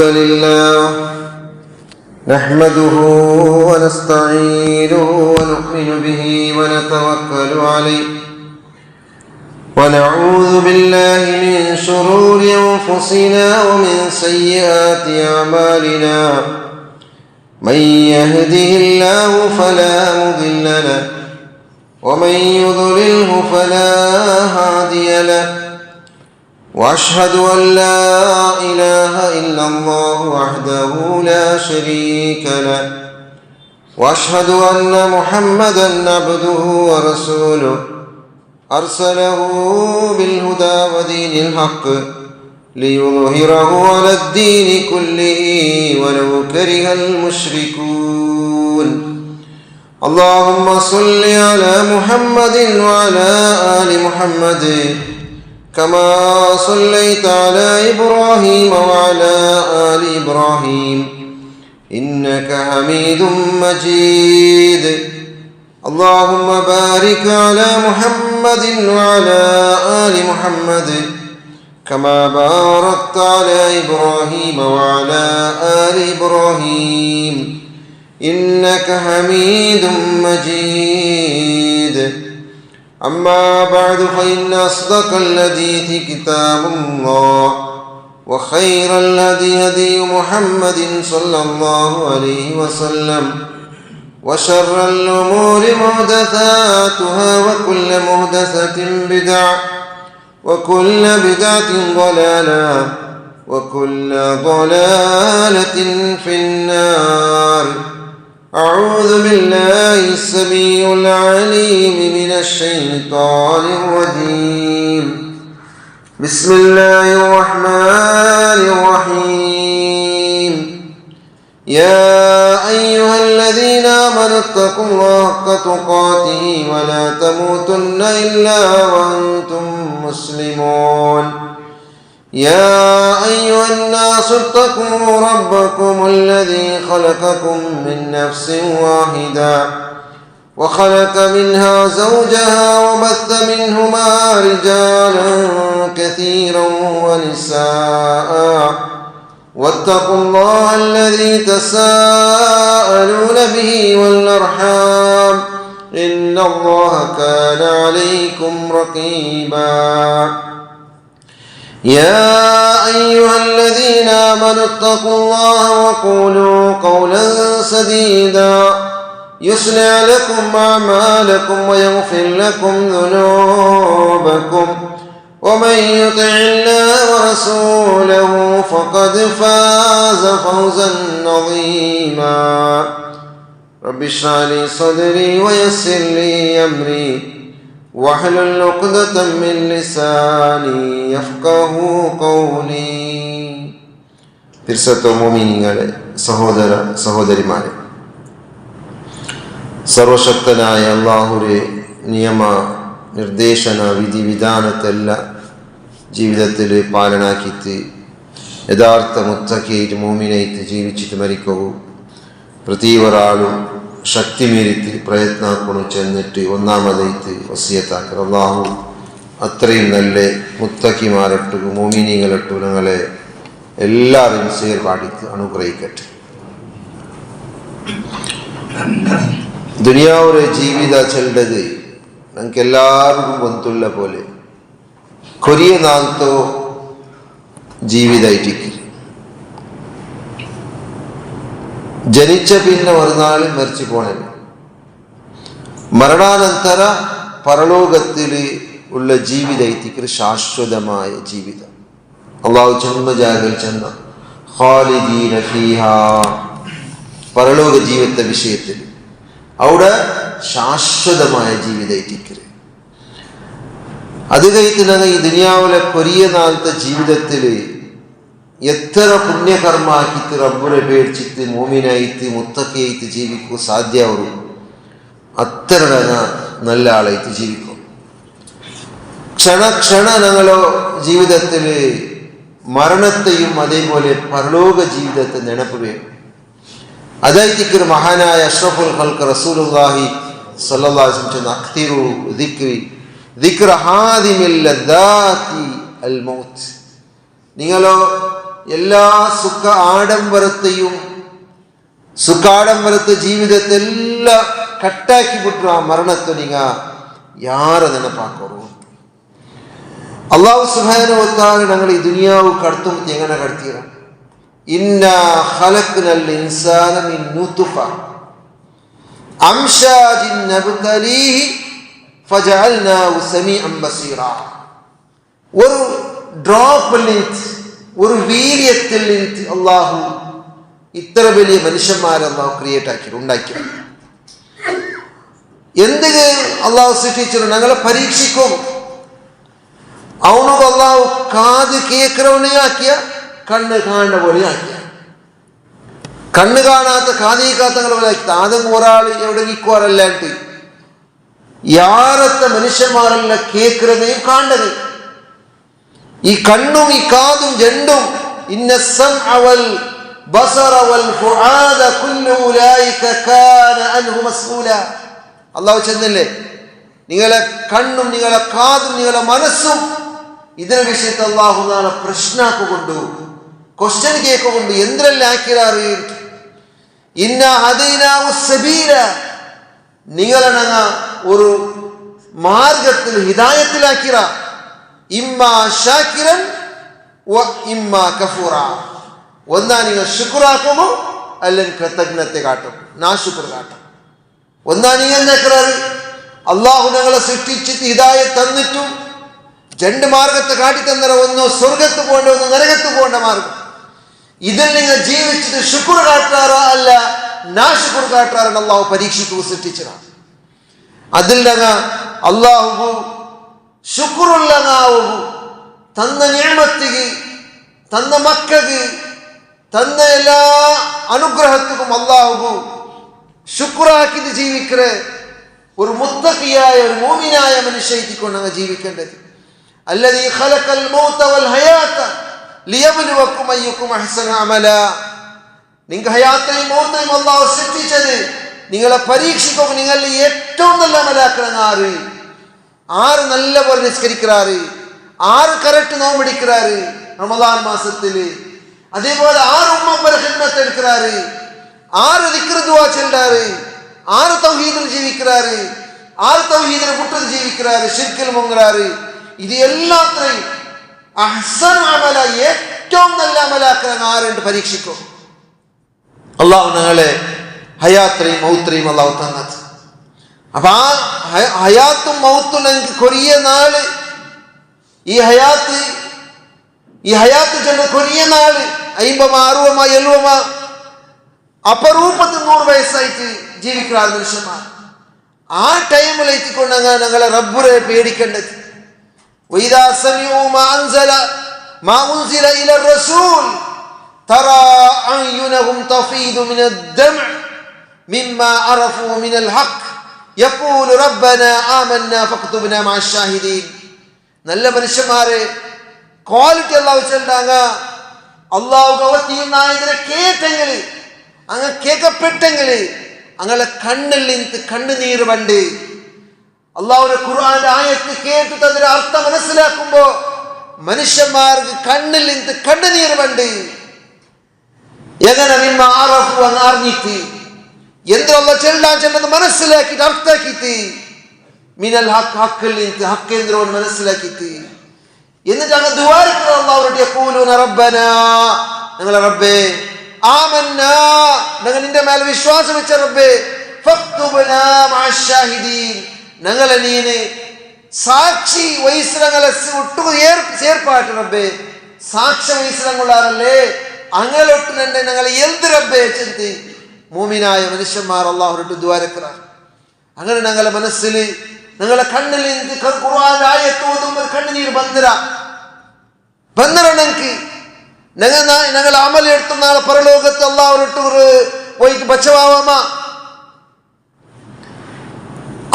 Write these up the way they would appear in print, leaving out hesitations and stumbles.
الحمد لله نحمده ونستعينه ونؤمن به ونتوكل عليه ونعوذ بالله من شرور أنفسنا ومن سيئات أعمالنا من يهده الله فلا مضل له ومن يضلله فلا هادي له وأشهد أن لا إله إلا الله وحده لا شريك له وأشهد أن محمدا عبده ورسوله أرسله بالهدى ودين الحق ليظهره على الدين كله ولو كره المشركون اللهم صل على محمد وعلى آل محمد كما صليت على إبراهيم وعلى آل إبراهيم إنك حميد مجيد اللهم بارك على محمد وعلى آل محمد كما باركت على إبراهيم وعلى آل إبراهيم إنك حميد مجيد أما بعد فإن أصدق الحديث كتاب الله وخير الهدي هدي محمد صلى الله عليه وسلم وشر الأمور محدثاتها وكل محدثة بدعة وكل بدعة ضلالة وكل ضلالة في النار أعوذ بالله السميع العليم من الشيطان الرجيم بسم الله الرحمن الرحيم يا أيها الذين آمنوا اتقوا الله حق تقاته ولا تموتن إلا وأنتم مسلمون يا أيها الناس اتقوا ربكم الذي خلقكم من نفس واحدة وخلق منها زوجها وبث منهما رجالا كثيرا ونساء واتقوا الله الذي تساءلون به والأرحام إن الله كان عليكم رقيبا يا أيها الذين آمنوا اتقوا الله وقولوا قولا سديدا يصلح لكم أعمالكم ويغفر لكم ذنوبكم ومن يطع الله ورسوله فقد فاز فوزا عظيما رب اشرح لي صدري ويسر لي أمري واحلل عقدة من لساني يفقهوا قولي തിരുസത്ത മുഅ്മിനീങ്ങളെ സഹോദര സഹോദരിമാരെ സർവശക്തനായ അല്ലാഹുവിന്റെ നിയമ നിർദ്ദേശന വിധി വിധാനത്തെല്ല ജീവിതത്തിൽ പാലനാക്കിയിട്ട് യഥാർത്ഥ മുത്തഖിയായിട്ട് മുഅ്മിനായിട്ട് ജീവിച്ചിട്ട് മരിക്കൂ പ്രതി ഒരാളും ശക്തി മീരിത്ത് പ്രയത്നാക്കുന്നു ചെന്നിട്ട് ഒന്നാമതായിട്ട് വസിയത്താക്കൽ അല്ലാഹു അത്രയും നല്ല മുത്തഖിമാരട്ടു മുഅ്മിനീങ്ങളിട്ടു ഞങ്ങളെ എല്ലാവരും സേർപാടിത്ത് അനുഗ്രഹിക്കട്ടെ. ദുനിയാവിലെ ജീവിത ചെല്ലത് ഞങ്ങൾക്ക് എല്ലാവർക്കും ബന്ധുള്ള പോലെ കൊറിയ നാളത്തോ ജീവിതമായിട്ട് ജനിച്ച പിന്നെ ഒരു നാൾ മരിച്ചു പോണേ മരണാനന്തര പരലോകത്തിൽ ഉള്ള ജീവിതത്തിക്ക് ശാശ്വതമായ ജീവിതം അള്ളാഹു ജന്മജാഗൽ ചെന്ന ഖാലിദീന ഫീഹാ പരലോക ജീവിത വിഷയത്തിൽ അവിടെ ശാശ്വതമായ ജീവിതത്തിക്ക് അത് കഴിക്കുന്നത് ഈ ദുനിയാവിലെ കൊറിയ നാളത്തെ ജീവിതത്തിൽ എത്ര പുണ്യകർമാക്കിയിട്ട് റബ്ബുനെ പേടിച്ചിട്ട് മോമിനായിട്ട് മുത്തഖിയായിട്ട് ജീവിക്കൂ സാധ്യമാവും അത്ര നല്ല ആളായിട്ട് ജീവിക്കും. ക്ഷണ ഞങ്ങളോ ജീവിതത്തിൽ മരണത്തെയും അതേപോലെ പരലോക ജീവിതത്തെ നെനപ്പ് വേണം. അതായിട്ട് മഹാനായ അഷ്റഫുൽ ഖൽഖ് റസൂലുള്ളാഹി സ്വല്ലല്ലാഹു അലൈഹി വസല്ലം അക്തിറു ദിക്ര ഹാദിമിൽ ലദ്ദാതി അൽ മൗത്ത് നിങ്ങളോ എല്ലാ ಸುಖಾಡಂಬರತೆ ಜೀವಿತತ್ತೆಲ್ಲ ಕಟ್ಟಾಕಿ ಬಿಟ್ರು ಆ ಮರಣತ್ತು ನೀಗ ಯಾರ ನೆನಪಾಕೋರು ಅಲ್ಲಾಹು ಸುಬ್ಹಾನಹು ವ ತಆಲ ഞങ്ങൾ ഈ ദുനിയാവ് കടത്തും എങ്ങനെ കടത്തിയ ഇന്നാ ഖലഖ്നൽ ഇൻസാന മിൻ നുത്ഫ അംശാജിൻ നബ്തലീഹി ഫജഅൽനാഹു സമീഅൻ ബസീറ. ഒരു ഡ്രോപ്പിൽ നിന്ന്, ഒരു വീര്യത്തിൽ നിന്ന് അല്ലാഹു ഇത്ര വലിയ മനുഷ്യന്മാരെ അല്ലാഹു ക്രിയേറ്റ് ഉണ്ടാക്കി. എന്തിന് അല്ലാഹു സൃഷ്ടിച്ചു? ഞങ്ങളെ പരീക്ഷിക്കും. അവനോട് അല്ലാഹു കാത് കേൾക്കുന്നവനെ ആക്കിയ, കണ്ണ് കാണുന്ന പോലെ ആക്കിയ. കണ്ണ് കാണാത്ത കാത് കേൾക്കാത്ത പോലെ ആക്കി. ആദ്യം ഒരാൾ എവിടെ നിൽക്കുവാറല്ലാണ്ട് യാരത്തെ മനുഷ്യന്മാരല്ല കേൾക്കുന്നതേയും കാണുന്നത്. ഈ കണ്ണും ഈ കാതും രണ്ടും ഇന്ന സമഅ വൽ ബസറ വൽ ഫുആദ കുല്ലു ഉലൈക കാന അൻഹു മസ്ഊല. അല്ലാഹു ചെന്നില്ലേ, നിങ്ങളെ കണ്ണും നിങ്ങളെ കാതും നിങ്ങളെ മനസ്സും ഇതിനെ വിഷയത്തെ അല്ലാഹു നാളെ പ്രശ്നാക്കുകൊണ്ടു, ക്വസ്റ്റ്യൻ കേൾക്കുകൊണ്ട് എന്തെല്ലാം ആക്കിയാറ്. ഇന്ന ഹദൈനാഹു സബീല, നിങ്ങളെ ഒരു മാർഗത്തിൽ ഹിദായത്തിലാക്കിറ. ഇമ്മാ ഷാക്കിറൻ വ ഇമ്മാ കഫൂറ. ഒന്നാ നിങ്ങൾ ശുക്റാക്കുമോ അല്ലെങ്കിൽ കൃതജ്ഞത്തെ കാട്ടും, നാശുക്ർ കാട്ടും. ഒന്നാ നിങ്ങൾ എന്താക്കാറ്? അള്ളാഹു ഞങ്ങളെ സൃഷ്ടിച്ചിട്ട് ഹിദായത്ത് തന്നിട്ടും രണ്ട് മാർഗത്തെ കാട്ടിത്തന്നറ. ഒന്നോ സ്വർഗത്ത് പോകേണ്ട, ഒന്ന് നരകത്ത് പോകേണ്ട മാർഗം. ഇതിൽ നിങ്ങൾ ജീവിച്ചിട്ട് ശുക്ർ കാട്ടാറോ അല്ല നാശുക്ർ കാട്ടാറാണ് അള്ളാഹു പരീക്ഷിക്കുക സൃഷ്ടിച്ചതാണ്. അതിൽ അള്ളാഹു ശുക്റുള്ളങ്ങാവു തന്ന നിഅമത്തിക്ക്, തന്ന മക്കൾക്ക്, തന്ന എല്ലാ അനുഗ്രഹത്തിനും അള്ളാഹു ശുക്റാക്കിത് ജീവിക്കറ ഒരു മുത്തഖിയായ ഒരു മോമിനായ മനുഷ്യത്തിക്കൊണ്ട് അങ്ങ് ജീവിക്കേണ്ടത്. അല്ലദീ ഖലഖൽ മൗത വൽ ഹയാത ലിയബ്ലുവക്കും അയ്യുക്കും അഹ്സനു അമല. നിങ്ങൾ ഹയാത്തെയും മൗത്തെയും അള്ളാഹു സൃഷ്ടിച്ചത് നിങ്ങളെ പരീക്ഷിക്കുക. നിങ്ങളിൽ ഏറ്റവും നല്ല അമലാക്കണം ആറ് നല്ല പോലെ നിസ്കരിക്കാറ്, ആറ് കറക്റ്റ് നോമ്പടിക്കാറ് റമദാൻ മാസത്തില്, അതേപോലെ ആറ് ഉമ്മപ്പരെ ഖിദ്മത്ത് എടുക്കാറ്, ആറ് ദിക്ർ ദുആ ചെല്ലാറ്, ആറ് തൗഹീദിൽ ജീവിക്കാറ്, ആറ് തൗഹീദിനെ വിട്ടത് ജീവിക്കാറ്, ശിർക്കിൽ മുങ്ങാറ്. ഇത് എല്ലാത്രയും അഹ്സൻ അമല, ഏറ്റവും നല്ല അമലാക്കാൻ ആരുണ്ട് പരീക്ഷിക്കും. അള്ളാഹു ഞങ്ങളെ ഹയാത്രയും മൗത്രയും അള്ളാഹു തന്നത്. അപ്പൊ ആ ഹയാത്തും മൗത്തും ഞങ്ങൾക്ക് കൊറിയ നാള്, ഈ ഹയാത്ത് ചെന്ന കൊറിയ നാള് 50, 60, 70 അപരൂപത്തിൽ 100 വയസ്സായിട്ട് ജീവിക്കുന്ന മനുഷ്യന്മാർ. ആ ടൈമിലെത്തിക്കൊണ്ട് ഞങ്ങളെ റബ്ബുരെ പേടിക്കേണ്ടത്. وإذا سمعوا ما أنزل إلى الرسول ترى أعينهم تفيض من الدمع مما عرفوا من الحق يقول ربنا آمنا فاكتبنا مع الشاهدين. നല്ല മനുഷ്യന്മാരെ ക്വാളിറ്റി അല്ലാഹു ചെല്ലാങ്ങ. അല്ലാഹു ഗവത്തിയുന്നായതിനെ കേട്ടെങ്കിൽ, അങ്ങ് കേൾക്കപ്പെട്ടെങ്കിൽ അങ്ങനെ കണ്ണിൽ നിന്ന് കണ്ണുനീർ വണ്ട്. അള്ളാഹുവിന്റെ ഖുർആന്റെ ആയത്ത് കേട്ടിട്ട് അതിന്റെ അർത്ഥം മനസ്സിലാക്കുമ്പോ മനുഷ്യന്മാർക്ക് കണ്ണിൽ നിന്ന് കണ്ണുനീർ വണ്ട്. എങ്ങനെ മിമ്മ അറഫു എന്ന് അറിഞ്ഞിട്ട് എന്തിനുള്ള ചെല്ലുന്നത് മനസ്സിലാക്കിയിട്ട് അർത്ഥാക്കിയിട്ട് മിനൽ ഹക്ക്, ഹക്കിൽ നിന്ന് ഹക്കേന്ദ്രവൻ മനസ്സിലാക്കിയിട്ട് എന്നിട്ട് അങ്ങ് ദുആരിക്കുന്നു. അല്ലാഹുവിനോട് യഖൂലൂന റബ്ബനാ, ഞങ്ങളെ റബ്ബേ, ആമന്നാ, ഞങ്ങൾ നിന്റെ മേലെ വിശ്വാസം വെച്ച റബ്ബേ, ഫക്തുബ്നാ മഅശ്ശാഹിദീൻ, ഞങ്ങളെ നീന് സാക്ഷി വയസ്സിലങ്ങളെ ചേർപ്പാട്ട് റബ്ബേ, സാക്ഷ്യ വയസ്സിലങ്ങളാറല്ലേ അങ്ങലോട്ട് തന്നെ ഞങ്ങളെ എന്ത് റബ്ബേ ചെന്തി മൂമിനായ മനുഷ്യന്മാർ അല്ലാഹുവിനോട് ദുആരക്കറ. അങ്ങനെ ഞങ്ങളെ മനസ്സിൽ, ഞങ്ങളെ കണ്ണിൽ നിന്ന് ഖുർആന്റെ ആയത്ത് ഓതുമ്പോൾ കണ്ണുനീർ ബന്ധര ഞങ്ങൾക്ക് ഞങ്ങൾ അമലെടുത്ത നാളെ പരലോകത്ത് അല്ലാഹുവിനോട് പോയിട്ട് ബച്ചവാമ.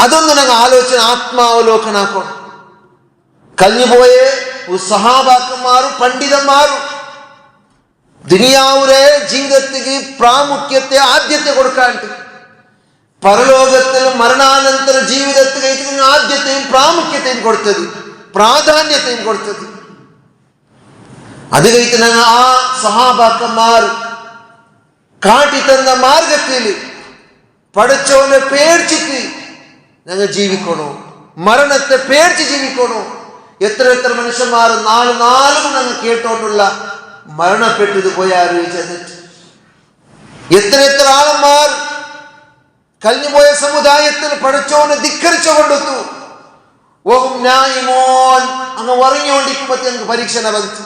അതൊന്നും ഞങ്ങൾ ആലോചന ആത്മാവലോകനാക്കണം. കഴിഞ്ഞുപോയ സഹാബാക്കന്മാരും പണ്ഡിതന്മാരും ദുനിയാവുരെ ജീവിതത്തിക്ക് പ്രാമുഖ്യത്തെ ആദ്യത്തെ കൊടുക്കാണ്ട് പരലോകത്തിൽ മരണാനന്തര ജീവിതത്തിൽ ആദ്യത്തെയും പ്രാമുഖ്യത്തെയും കൊടുത്തത്, പ്രാധാന്യത്തെയും കൊടുത്തത്. അത് കഴിഞ്ഞ് ഞങ്ങൾ ആ സഹാബാക്കന്മാർ കാട്ടിത്തന്ന മാർഗത്തിൽ പടച്ചോനെ പേടിച്ചിട്ട് ഞങ്ങൾ ജീവിക്കണോ, മരണത്തെ പേടിച്ച് ജീവിക്കണോ. എത്ര എത്ര മനുഷ്യന്മാർ നാളും ഞങ്ങൾ കേട്ടോണ്ടുള്ള മരണപ്പെട്ടത് പോയാറ് ചെന്നിട്ട്. എത്ര എത്ര ആളന്മാർ കഴിഞ്ഞുപോയ സമുദായത്തിൽ പടച്ചോനെ ധിക്കരിച്ചു കൊണ്ടെത്തു. ഓഹും നായിമോൻ അങ്ങ് ഉറങ്ങിക്കൊണ്ടിരിക്കുമ്പോ ഞങ്ങൾക്ക് പരീക്ഷണ ബന്ധു.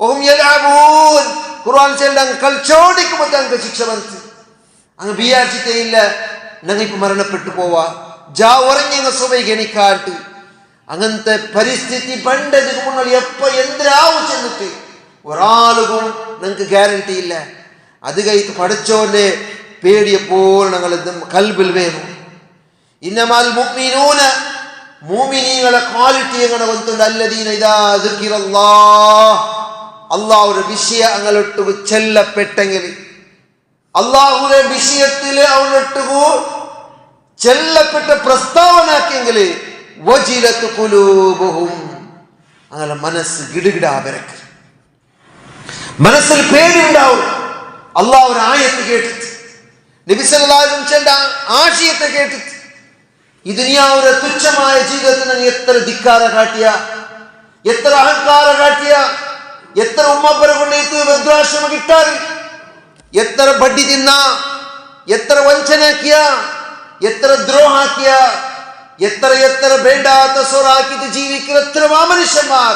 ഓഹും യലഅബൂൻ ഖുർആൻ ചൊല്ലി അങ്ങ് കളിച്ചോണ്ടിരിക്കുമ്പോ ഞങ്ങൾക്ക് ശിക്ഷ ബന്ധു. അങ്ങ് വിചാരിച്ചിട്ടേ ഇല്ല ഞങ്ങൾ ഇപ്പൊ മരണപ്പെട്ടു പോവാ. ഉറങ്ങി അങ്ങ് സുബൈ ഗണിക്കാട്ട്. അങ്ങനത്തെ പരിസ്ഥിതി പണ്ടതിന് മുന്നിൽ എപ്പോ എന്തിനാവും ചെന്നിട്ട് ഒരാളും ഞങ്ങൾക്ക് ഗ്യാരണ്ടി ഇല്ല. അത് കഴിഞ്ഞ് പഠിച്ചോന്റെ പേടിയപ്പോൾ ഞങ്ങൾ കൽബിൽ വേണം. ഇന്നമാൽ മുഅ്മിനൂന മുഅ്മിനീങ്ങളെ ക്വാളിറ്റി എങ്ങനെ വന്നിട്ടുണ്ട്. അല്ലദീന ഇദാ ദിക്റല്ലാഹ് അല്ലാഹുവിന്റെ വിഷയം അങ്ങോട്ട് ചെല്ലപ്പെട്ടെങ്കിൽ, അല്ലാഹുവിന്റെ വിഷയത്തിൽ അവനൊട്ടു ചെല്ലപ്പെട്ട പ്രസ്താവനാക്കിയെങ്കിൽ വജിലത്ത് ഖുലൂബുഹും അങ്ങനെ മനസ്സ് ഗിടുകിടാ വിറക്കും, മനസ്സിൽ പേടിയുണ്ടാവും. അല്ലാഹുവിന്റെ ആയത്ത് കേട്ടിട്ട്, നബി സല്ലല്ലാഹു അലൈഹി വസല്ലം ആശയത്തെ കേട്ടിട്ട്, ഈ ദുനിയാവിലെ തുച്ഛമായ ജീവിതത്തിന് എത്ര ധിക്കാര കാട്ടിയ, എത്ര അഹങ്കാര കാട്ടിയ, എത്ര ഉമ്മപ്പര കൊണ്ടേത്ത് വൃദ്ധാശ്രമം കിട്ടാറ്, എത്ര ബഡ്ഡി തിന്ന, എത്ര വഞ്ചനാക്കിയ, എത്ര ദ്രോഹാക്കിയ, എത്ര എത്ര വേണ്ടാത്ത സ്വറാക്കിട്ട് ജീവിക്കുന്ന എത്ര മനുഷ്യന്മാർ.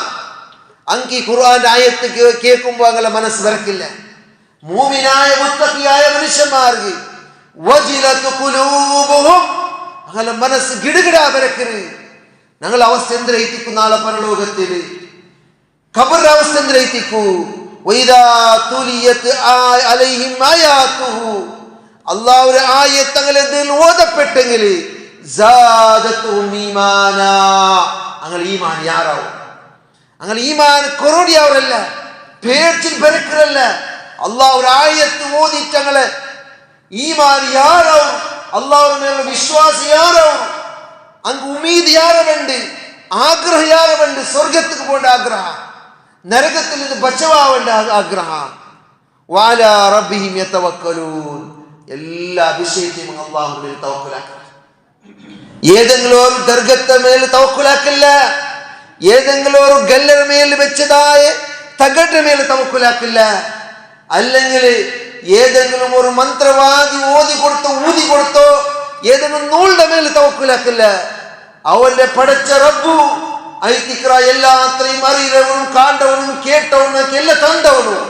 അങ്കി ഖുർആന്റെ ആയത്ത് കേൾക്കുമ്പോ അങ്ങനെ മനസ്സ് വിറക്കില്ല. മൂമിനായ മുത്തഖിയായ മനുഷ്യന്മാർക്ക് വജിലത്ത് ഖുലൂബുഹും അങ്ങനെ മനസ്സ് ഗിടുകിടാ വിറക്കരുത്. ഞങ്ങൾ അവസ്ഥ എന്തിനെത്തിക്കും? നാളെ പരലോകത്തിൽ ഖബർ അവസ്ഥ എന്തിനെത്തിക്കൂ? വഇദാ തുലിയത് അലൈഹിം ആയാതുഹു അല്ലാഹുവിന്റെ ആയത്ത് തങ്ങളിൽ ഓതപ്പെട്ടെങ്കിൽ സാദത്തുഹും ഈമാനാ അങ്ങനെ ഈമാൻ യാറാവും. അങ്ങനെ ഈമാൻ കൊറോടിയാവരല്ല, പേടിച്ചിൽ ബരക്കരല്ല. അല്ലാഹുവിന്റെ ആയത്ത് ഓതിട്ട് ഞങ്ങളെ ഈമാൻ യാറാവും, അല്ലാഹുവിന്റെ മേലുള്ള വിശ്വാസം യാറാവും. അങ്ങ് ഉമീദ് യാറുണ്ട്, ആഗ്രഹം യാറുണ്ട്. സ്വർഗത്തേക്ക് പോകേണ്ട ആഗ്രഹം, നരകത്തിൽ നിന്ന് ബച്ചവാവേണ്ട ആഗ്രഹം. വഅലാ റബ്ബിഹിം യതവക്കലൂൻ എല്ലാ വിഷയത്തെയും അല്ലാഹുവിൽ തവക്കുലാക്കുക. ഏതെങ്കിലും ഒരു ദർഗത്തെ മേൽ തവക്കുലാക്കില്ല, ഏതെങ്കിലും ഒരു ഗല്ലറ മേൽ വെച്ചതായ തകട്ട മേൽ തവക്കുലാക്കില്ല, അല്ലെങ്കിൽ ഏതെങ്കിലും ഒരു മന്ത്രവാദി ഊതി കൊടുത്തോ ഏതെങ്കിലും നൂലിന്റെ മേൽ തവക്കുലാക്കില്ല. അവന്റെ പടച്ച റബ്ബു ഐതിക്ര എല്ലാത്രയും അറിയവനും കാണ്ടവനും കേട്ടവനും എല്ലാം തന്നവനും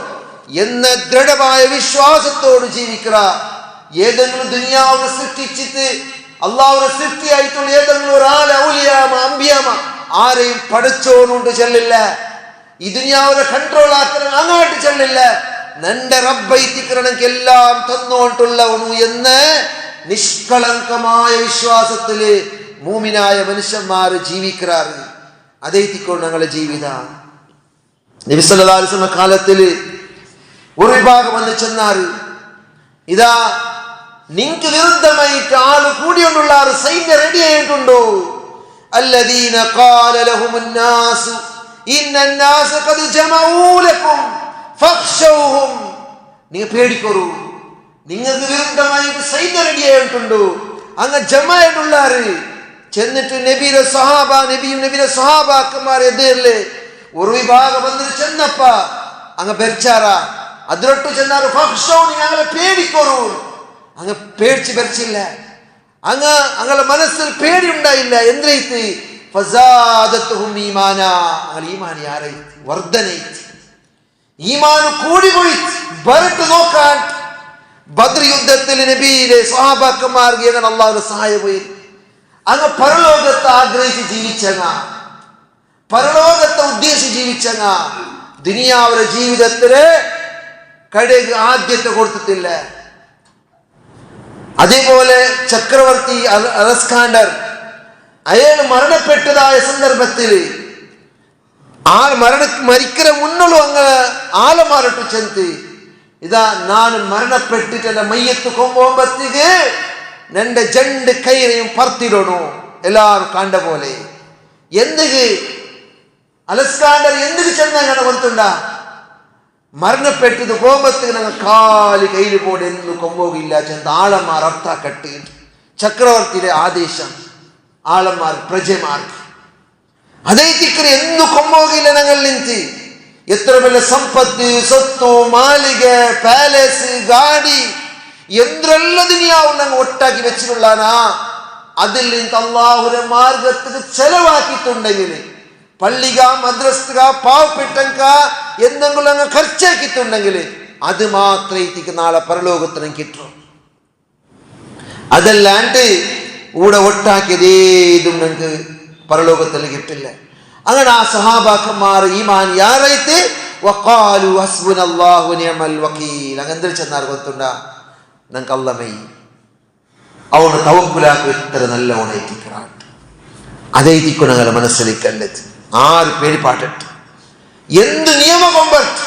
എന്ന ദൃഢമായ വിശ്വാസത്തോട് ജീവിക്കുക. ഏതെങ്കിലും ദുനിയാവിനെ സൃഷ്ടിച്ചിട്ട് അള്ളാഹുവിനെ സൃഷ്ടിയായിട്ടുള്ള ഏതെങ്കിലും ഒരാളെ ഔലിയാമ അമ്പിയാമ ആരെയും പഠിച്ചോനുണ്ട് ചെല്ലില്ല. ഈ ദുനിയാവിനെ കൺട്രോൾ ആക്കണം അങ്ങോട്ട് ചെല്ലില്ല. നിന്റെ റബ്ബൈത്തിക്കണമെങ്കിൽ എല്ലാം തന്നോണ്ടുള്ളവണു എന്ന് നിഷ്കളങ്കമായ വിശ്വാസത്തില് മൂമിനായ മനുഷ്യന്മാര് ജീവിക്കാറ്. അതേത്തിക്കൊണ്ട് ഞങ്ങളുടെ ജീവിതം. നബി സല്ലല്ലാഹു അലൈഹി വസല്ലം കാലത്തില് ഒരു വിഭാഗം വന്ന് ചെന്നാറ്, ഇതാ നിങ്ങൾക്ക് വിരുദ്ധമായിട്ട് ആള് കൂടിയോണ്ടുള്ള സൈന്യം റെഡി ആയിട്ടുണ്ടോ? അല്ലദീന ഖാല ലഹുമുൻ നാസു ഇന്നന്നാസ ഖദ് ജമഊ ലക്കും ഫഖ്ശൗഹും നിങ്ങൾ പേടിക്കൂ, നിങ്ങൾക്ക് വിരുദ്ധമായിട്ട് സൈന്യം റെഡി ആയിട്ടുണ്ടോ? അങ്ങ് ജമായിട്ടുള്ളാറ് ചെന്നിട്ട് നബിയുടെ സഹാബാക്കന്മാരെ എതിരല്ലേ ഒരു വിഭാഗം വന്നിട്ട് ചെന്നപ്പ അങ്ങ് ബെർച്ചാറ അതിലൊട്ടു ചെന്നാറ് ഫഖ്ശൗ ഞങ്ങളെ പേടിക്കൂ. അങ്ങ് പേടിച്ച് ബെർച്ചില്ല, അങ്ങനെ മനസ്സിൽ പേടി ഉണ്ടായില്ല. എന്തിനേത്ത് ഫസാദത്തുഹും ഈമാനാ അങ്ങനെ ഈമാൻ യാറൈത്ത് വർദ്ധനൈത്ത് ഈമാൻ കൂടിപോയി ബരട്ട് നോക്കാൻ. ബദ്ർ യുദ്ധത്തിൽ നബിയിലെ സ്വഹാബാക്കന്മാർക്ക് എങ്ങനെ അള്ളാഹുവിന്റെ സഹായം പോയി. അങ്ങ് പരലോകത്തെ ആഗ്രഹിച്ച് ജീവിച്ചങ്ങ, പരലോകത്തെ ഉദ്ദേശിച്ച് ജീവിച്ചങ്ങ. ദുനിയാവിലെ ജീവിതത്തില് കടക്ക് ആദ്യത്തെ കൊടുത്തിട്ടില്ല. അതേപോലെ ചക്രവർത്തി അലക്സാണ്ടർ അയാൾ മരണപ്പെട്ടതായ സന്ദർഭത്തിൽ മരിക്കുന്ന മുന്നുള്ള അങ്ങ് ആലമാരട്ടു ചെന്ന് ഇതാ ನಾನು മരണപ്പെട്ടിട്ട് എന്റെ മയ്യത്ത് കൊമ്പോമ്പത്തേക്ക് നിന്റെ ജണ്ട് കൈരെയും പറത്തിടണു എല്ലാവരും കണ്ട പോലെ. എന്തിക്ക് അലക്സാണ്ടർ എന്തിക്ക് ചെന്നങ്ങനെ വന്നിട്ടുണ്ട മരണപ്പെട്ടത് പോകുമ്പോഴത്തേക്ക് ഞങ്ങൾ കാല് കയ്യിൽ പോടെ എന്ന് കൊമ്പോകില്ല ചെന്ന് ആളന്മാർ അർത്ഥ കെട്ടി ചക്രവർത്തിയുടെ ആദേശം ആളന്മാർ പ്രജമാർക്ക് അതേ തിക്കറി എന്ന് കൊമ്പോകില്ല ഞങ്ങൾ നിന്ത് എത്ര വലിയ സമ്പത്ത് സ്വത്ത് മാളിക പാലസ് ഗാഡി എന്തെല്ല ദുനിയാവും ഞങ്ങൾ ഒട്ടാക്കി വെച്ചിട്ടുള്ളാനാ അതിൽ നിന്ന് അള്ളാഹുവിന്റെ മാർഗത്തിന് ചെലവാക്കിയിട്ടുണ്ടെങ്കിൽ പള്ളിക മദ്രസ്ക പാവപ്പെട്ടങ്ക എന്തെങ്കിലും അങ്ങ് ഖർച്ചാക്കിയിട്ടുണ്ടെങ്കിൽ അത് മാത്രമേ നാളെ പരലോകത്തിനും കിട്ടും. അതല്ലാണ്ട് ഇവിടെ ഒട്ടാക്കിയതേതും നിങ്ങൾക്ക് പരലോകത്തിൽ കിട്ടില്ല. അങ്ങനെ ആ സഹാബാക്കന്മാർ ഈമാൻ യാറൈത്ത് വഖാലു ഹസ്ബുനല്ലാഹു നിഅമൽ വകീൽ അങ്ങനെ ചെന്നാർ ಗೊತ್ತುಂಟಾ ഞങ്ങൾക്ക് അല്ലാഹ് അവന് തവക്കുലാക്ക് എത്ര നല്ല ഉണയിട്ടിക്கிறான் അതേതിക്കു ഞങ്ങളെ മനസ്സിലേക്കല്ലത് ആര് പേടിപ്പാട്ടിട്ട് എന്ത് നിയമം കൊമ്പരട്ട്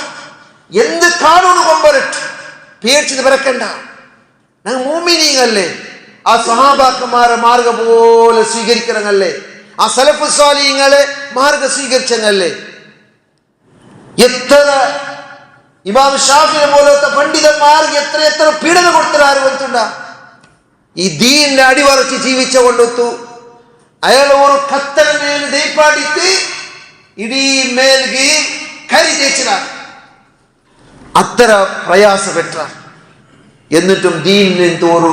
എന്ത് കാനൂണ് കൊമ്പരട്ട് പേടിച്ചത് പിറക്കണ്ട. ഞങ്ങൾ മൂമിനീങ്ങളല്ലേ ആ സഹാബാക്കന്മാരെ മാർഗ പോലെ സ്വീകരിക്കണങ്ങല്ലേ ആ സലഫ് സ്വാലിഹീങ്ങളെ മാർഗ സ്വീകരിച്ചങ്ങല്ലേ. എത്ര ഇമാം ഷാഫിയെ പോലത്തെ പണ്ഡിതന്മാർക്ക് എത്ര എത്ര പീഡന കൊടുത്തരാറ് ಗೊತ್ತುಂಟಾ ഈ ദീനിന്റെ അടിവറച്ച് ജീവിച്ച കൊണ്ടൊത്തു അയാൾ ഒരു കത്തന മേൽ ദൈപ്പാടിത്ത് ഇടീ മേൽകി കരി തേച്ചിട അത്ര പ്രയാസപ്പെട്ട എന്നിട്ടും ദീനിന് ഒരു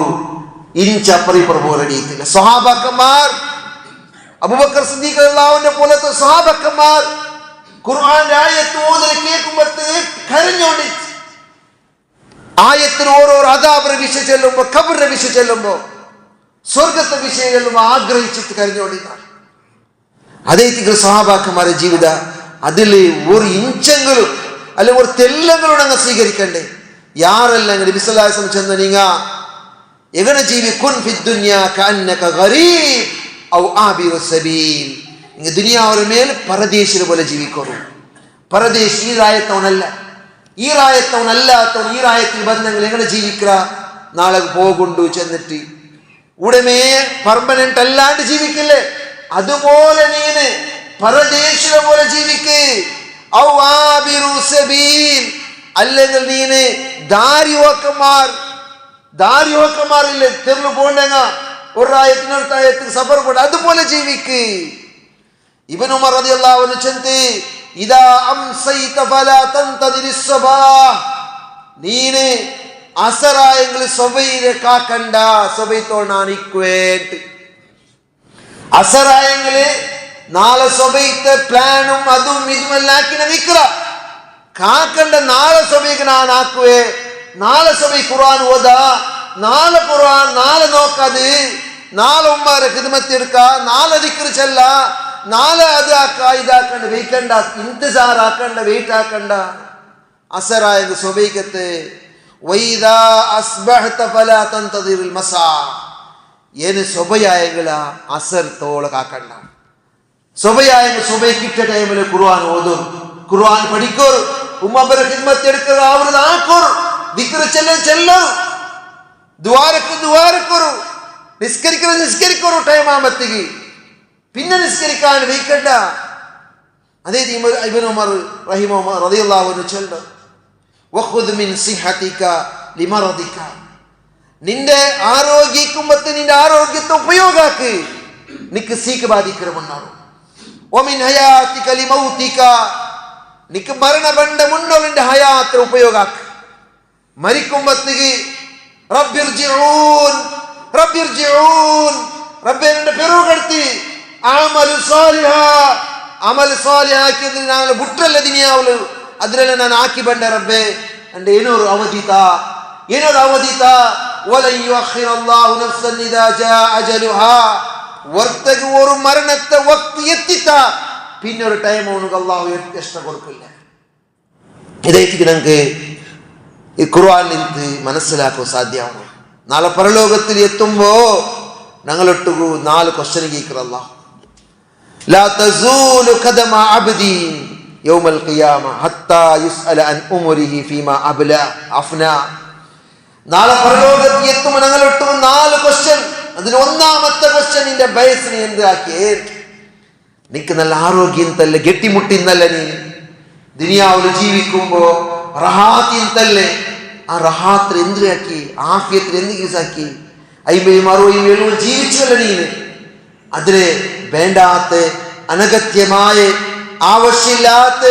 ഇഞ്ച് അപ്പറിപ്പുറം പോരടിയിട്ടില്ല. സ്വഹാബാക്കന്മാർ അബൂബക്കർ സിദ്ദീഖ് റളിയല്ലാഹുവിനെ പോലത്തെ സ്വഹാബാക്കന്മാർ ഖുർആന്റെ ആയത്ത് ഓതൽ കേൾക്കുമ്പോഴത്തേക്ക് കരഞ്ഞോണ്ടി ആയത്തിന് ഓരോരോ അദാബിന്റെ വിഷയം ചെല്ലുമ്പോ ഖബറിന്റെ വിഷയം ചെല്ലുമ്പോ സ്വർഗത്തെ വിഷയം ചെല്ലുമ്പോ ആഗ്രഹിച്ചിട്ട് കരഞ്ഞോണ്ടിരുന്നാണ്. അതേ സഹാബാക്കന്മാരുടെ ജീവിത അതിൽ ഒരു ഇഞ്ചെങ്കിലും അല്ലെങ്കിൽ ഒരു തെല്ലെങ്കിലും ഞങ്ങൾ സ്വീകരിക്കണ്ടേ. യാറെല്ലാം നബി സല്ലല്ലാഹു അലൈഹി വസല്ലം ചെന്ന് നീങ്ങ എങ്ങനെ ജീവിക്കുൻ ഫി ദുനിയ കഅന്നക ഗരീബ് ഔ ആബിറു സബീൽ നിങ്ങൾ ദുനിയാവിന്റെ മേൽ പരദേശിയെ പോലെ ജീവിക്കൂ. പരദേശി ഈ രായത്തവനല്ല ഈ റായത്തവനല്ലാത്തവൻ ഈ റായത്തിൽ ബന്ധങ്ങൾ എങ്ങനെ ജീവിക്കുക നാളെ പോകുണ്ടു ചെന്നിട്ട് ഉടമേ പെർമനന്റ് അല്ലാണ്ട് ജീവിക്കില്ലേ അതുപോലെ നീന് പരദേശിയെ പോലെ ജീവിക്ക്. ഔ ആബിറു സബീൽ അല്ലെങ്കിൽ നീന് ദാരിയോക്കന്മാരില്ലേ തെരുവ് പോണ്ടെങ്ക ഒരു റായത്തിനൊരു സഫർ പോട്ടെ അതുപോലെ ജീവിക്ക്. ഇബ്നു ഉമർ റളിയല്ലാഹു അൻഹു ചെന്ന് ഇദാ അംസൈത ഫലാ തന്തദിർ الصباح നീനെ അസറായെങ്കിൽ സുബൈയെ കാക്കണ്ട സുബൈത്തോൾ നാണിക്കുവേട്ട് അസറായെങ്കിൽ നാളെ സുബൈത്തെ പ്ലാനും അതും ഇതുമെല്ലാം ആക്കിന നിക്കറ കാക്കണ്ട നാളെ സുബൈക്ക് ഞാൻ ആക്കുവേ നാളെ സുബൈ ഖുർആൻ ഓതാ നാളെ ഖുർആൻ നാളെ നോക്കാത് നാളെ ഉമ്മാരെ ഖിദ്മത്ത് എടുക്ക നാളെ ദിക്ർ ചെല്ല നാളെ അത് ഇതാക്കണ്ട വെയിക്കണ്ട ഇന്തിസാർ ആക്കണ്ട വെയിറ്റ് ആക്കണ്ട അസറായെങ്കിൽ സുബൈക്കത്ത് വൈദാ അസ്ബഹത ഫലാ തന്തദിർ മസാ ഏന് സുബയായെങ്കിൽ അസർ തോള കാക്കണ്ട സുബയായെങ്കിൽ സുബൈ കിട്ട ടൈമിൽ ഖുർആൻ ഓതും ഖുർആൻ പഠിക്കൂ ഉമ്മബരെ ഖിദ്മത്ത് എടുക്കുക അവരുടെ ആക്കൂ ദിക്ർ ചെല്ലു ദ്വാരക്കൂ നിസ്കരിക്കൂ ടൈം ആകുമ്പത്തേക്ക് പിന്നെ നിസ്കരിക്കാൻ വെയിക്കണ്ട. അതേ ഇബ്നു ഉമർ റളിയല്ലാഹു അൻഹു ചൊല്ലു വഖുദ് മിൻ സിഹതിക ലിമറദിക നിന്റെ ആരോഗ്യക്കുമ്പത്തെ നിന്റെ ആരോഗ്യത്തെ ഉപയോഗാക്ക് നിക്ക് സീക്ക് ബാധിക്കരുമെന്നാണ്. വമിൻ ഹയാതിക ലിമൗതിക നിക്ക് മരണ ബണ്ട മുന്നോളിന്റെ ഹയാത്ത് ഉപയോഗാക്ക് മരിക്കുമ്പത്തേക്ക് റബ്ബിർജിഊൻ റബ്ബേ എന്റെ പെരുകടത്തി അമൽ സാലിഹാക്കിയതിൽ ഞാൻ ബുട്ടല്ല ദിനിയാവുള്ളൂ അതിലെല്ലാം ഞാൻ ആക്കി ബണ്ട റബ്ബേ എന്റെ ಏನೊರು ಅವಧಿತ ವಲನ್ ಯುಅഖಿರಲ್ಲಾಹು ನಫ್ಸನ್ ಇദാ ജാ അജലുഹാ വರ್ತക്ക് ഒരു മരണത്തെ വക്ത് എത്തിത്ത പിന്നെ ഒരു ടൈം ഉനക്ക് അല്ലാഹു എക്സ്ട്രാ കൊടുക്കില്ല. ഇതേക്ക് നമുക്ക് ഈ ഖുർആനിൽ നിന്ന് മനസ്സിലാക്കാൻ സാധ്യമാണ്. നാളെ പരലോകത്തിൽ എത്തുമ്പോ ഞങ്ങളൊട്ടുകു 4 ക്വസ്റ്റ്യൻ കേൾക്കറല്ല. ലാ തസൂലു ഖദമ അബ്ദി യൗമൽ ഖിയാമ ഹത്താ യുസ്അല അൻ ഉമരിഹി ഫീമാ അഫ്നാ. നാളെ പരലോകത്തിൽ എത്തുമ്പോൾ ഞങ്ങളൊട്ടു 4 ക്വസ്റ്റ്യൻ. അതിൽ ഒന്നാമത്തെ ക്വസ്റ്റ്യൻ നിന്റെ വയസ്സിനെ എന്താക്കിയേ നിനക്ക് നല്ല ആരോഗ്യം തല്ല ഗെട്ടിമുട്ടിന്നല്ല നീ ദുനിയാവിൽ ജീവിക്കുമ്പോ റഹാത്തിന്തല്ലേ ആ റഹാത്തിൽ എന്തിനാക്കി ആഫിയത്തിൽ എന്ത് യൂസാക്കി 50 60 70 ജീവിച്ചല്ല നീന് അതിലെ വേണ്ടാത്ത അനഗത്യമായ ആവശ്യമില്ലാത്ത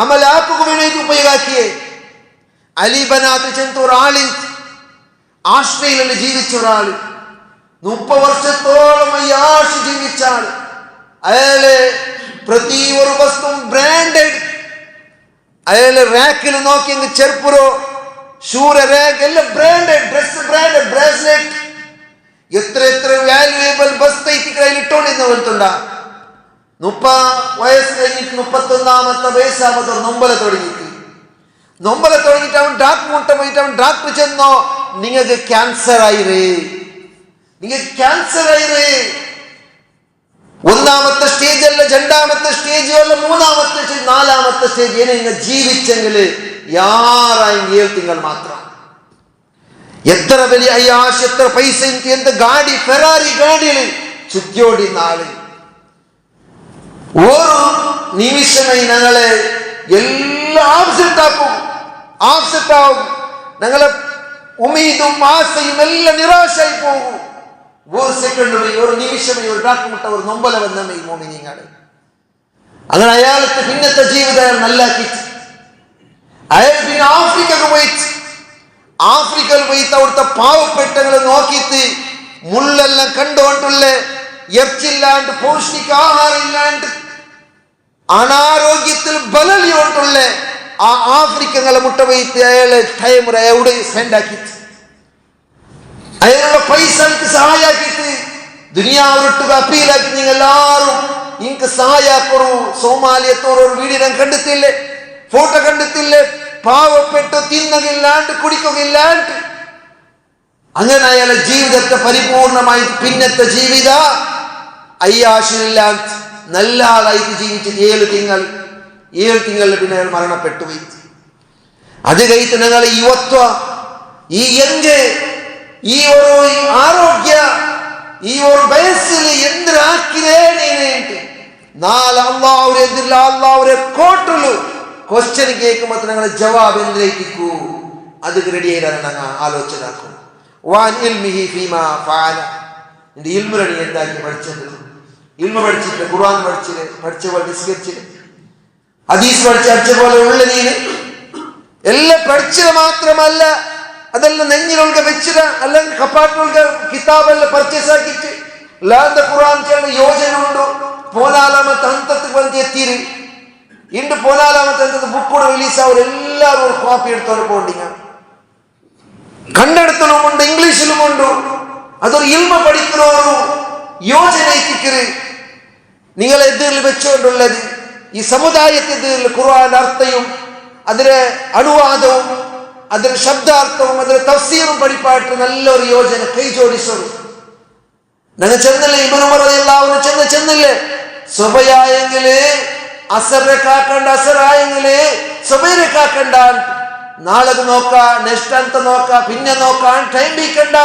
അമലാക്കുക വേണ്ടി ഉപയോഗാക്കിയേ അലിബനാത്ത് ചെന്ന ഒരാളി ആശ്രയിലല്ല ജീവിച്ച ഒരാള് 30 വർഷത്തോളം അയാശ് ജീവിച്ച ആള് അയാളെ പ്രതി ഒരു വസ്തു ബ്രാൻഡഡ് അയാളെ റാക്കിൽ നോക്കിയെങ്കിൽ ചെരുപ്പുറോ ഷൂര റാക്ക് എല്ലാം ബ്രാൻഡഡ് ഡ്രസ് ബ്രാൻഡഡ് ബ്രാസ്ലെറ്റ് എത്ര വാല്യുവേബിൾ വസ്തു ഇട്ടുകൊണ്ടിരുന്ന 30 വയസ്സ് കഴിഞ്ഞിട്ട് 31ാമത്തെ വയസ്സാമത്തെ നൊമ്പല തുടങ്ങിയിട്ട് അവൻ ഡാക്ടർ മുട്ട പോയിട്ട് അവൻ ഡാക്ടർ ചെന്നോ നിങ്ങൾക്ക് ക്യാൻസർ ആയിരേ ഒന്നാമത്തെ സ്റ്റേജ് അല്ല രണ്ടാമത്തെ സ്റ്റേജ് അല്ല മൂന്നാമത്തെ സ്റ്റേജ് നാലാമത്തെ സ്റ്റേജ് നിങ്ങൾ ജീവിച്ചെങ്കിൽ യാറായി 7 തിങ്കൾ മാത്രം എത്ര വലിയ അയ്യാശ് എത്ര പൈസ എന്ത് ഗാഡി ഫെറാറി ഗാഡിയിൽ ചുറ്റോടി നാളെ ഒരു നിമിഷമായി ഞങ്ങളെ എല്ലാം ആവും ഞങ്ങളെ ഉമീദും ആശയും എല്ലാം നിരാശായി പോകും ഒരു സെക്കൻഡുമായി ഒരു നിമിഷമായി ഒരു ഡാക്ടർ മുട്ട ഒരു നൊമ്പല വന്നമ്മ ഈ മോമിനിങ്ങാട് അങ്ങനെ അയാൾക്ക് പിന്നത്തെ ജീവിതം അയാൾ നല്ലാക്കി അയാൾ പിന്നെ ആഫ്രിക്കയിൽ പോയിട്ട് അവിടുത്തെ പാവപ്പെട്ടങ്ങളെ നോക്കിയിട്ട് മുള്ളെല്ലാം കണ്ടുകൊണ്ടുള്ള ഇറച്ചില്ലാണ്ട് പൗഷ്ടിക ആഹാരം ഇല്ലാണ്ട് അനാരോഗ്യത്തിൽ ബലലിയോണ്ടുള്ള ആ ആഫ്രിക്കങ്ങളെ മുട്ട പോയിട്ട് അയാളെ ടൈം എവിടെ സ്പെൻഡ് ആക്കിയിട്ട് അയാളുടെ പൈസ എനിക്ക് സഹായാക്കിയിട്ട് ദുനിയാവിട്ടുക അപ്പീലാക്കി നിങ്ങൾ എല്ലാവരും എനിക്ക് സഹായാക്കൊരു സോമാലിയത്തോറൊരു വീഡിയോ ഞാൻ കണ്ടെത്തില്ലേ ഫോട്ടോ കണ്ടെത്തില്ലേ പാവപ്പെട്ട് തിന്നുകയില്ലാണ്ട് കുടിക്കുകയില്ലാണ്ട് അങ്ങനെ അയാളെ ജീവിതത്തെ പരിപൂർണമായി പിന്നത്തെ ജീവിത അയ്യാശില്ലാണ്ട് നല്ല ആളായിട്ട് ജീവിച്ചിട്ട് 7 തിങ്കളിൽ പിന്നെ അയാൾ മരണപ്പെട്ടു പോയി അത് കഴിച്ച് ഞങ്ങൾ ഈ യുവത്വ ഈ യങ് ഈ ഒരു ആരോഗ്യ ഈ ഒരു വയസ്സിൽ എന്തിനാക്കിനേ നീനേട്ട് നാളെ അള്ളാഹുരെ കോട്ടുള്ളൂ ക്വസ്റ്റ്യൻ കേൾക്കുമ്പോൾ ഞങ്ങളെ ജവാബ് എന്തിലേക്കൂ അത് റെഡി ചെയ്താണ് ഞങ്ങൾ ആലോചനാക്കും നിന്റെ ഇൽമുരണി എന്താക്കി പഠിച്ചത് ഇൽമ പഠിച്ചിട്ട് ഖുർആൻ പഠിച്ച പോലെ നിസ്കരിച്ചില്ല ഹദീസ് പഠിച്ച പോലെ ഉള്ള നീന് എല്ലാം പഠിച്ചത് മാത്രമല്ല അതെല്ലാം നെഞ്ഞിലൊൾക വെച്ചിട അല്ലെങ്കിൽ കപ്പാട്ടിലൊൾക കിതാബെല്ലാം പർച്ചേസ് ആക്കിയിട്ട് ലാന്ത ഖുർആൻ ചെയ്യുന്ന യോജന ഉണ്ടോ 14ാമത്തെ ഹന്തത്തിൽ വന്ന് എത്തിയിരു ഇണ്ട് 14ാമത്തെ ഹന്തത്തിൽ ബുക്കൂടെ റിലീസ് ആവും എല്ലാവരും ഒരു കോപ്പി എടുത്തോണ്ട് പോകണ്ടിങ്ങ കണ്ടെടുത്തലുമുണ്ട് ഇംഗ്ലീഷിലുമുണ്ട് അതൊരു ഇൽമ പഠിക്കുന്ന ഒരു യോജന എത്തിക്കരുത് നിങ്ങളെ എതിരിൽ വെച്ചുകൊണ്ടുള്ളത് ഈ സമുദായത്തിൽ ഖുർആന്റെ അർത്ഥവും അതിലെ അനുവാദവും അതിന്റെ ശബ്ദാർത്ഥവും അതിലെ തഫ്സീറും പഠിപ്പായിട്ട് നല്ലൊരു യോജന കൈ ജോഡിച്ചോളൂ ഞങ്ങൾ ചെന്നില്ലേ ഇബ്നു ഉമർ റളിയല്ലാഹു ചെന്നില്ലേ സുബയായെങ്കില് അസറെ കാക്കണ്ട അസറായെങ്കില് സുബൈരെ കാക്കണ്ട നാളെ നോക്കാ നെക്സ്റ്റ് അന്ത നോക്കാ പിന്നെ നോക്കാൻ ടൈം ബീക്കണ്ട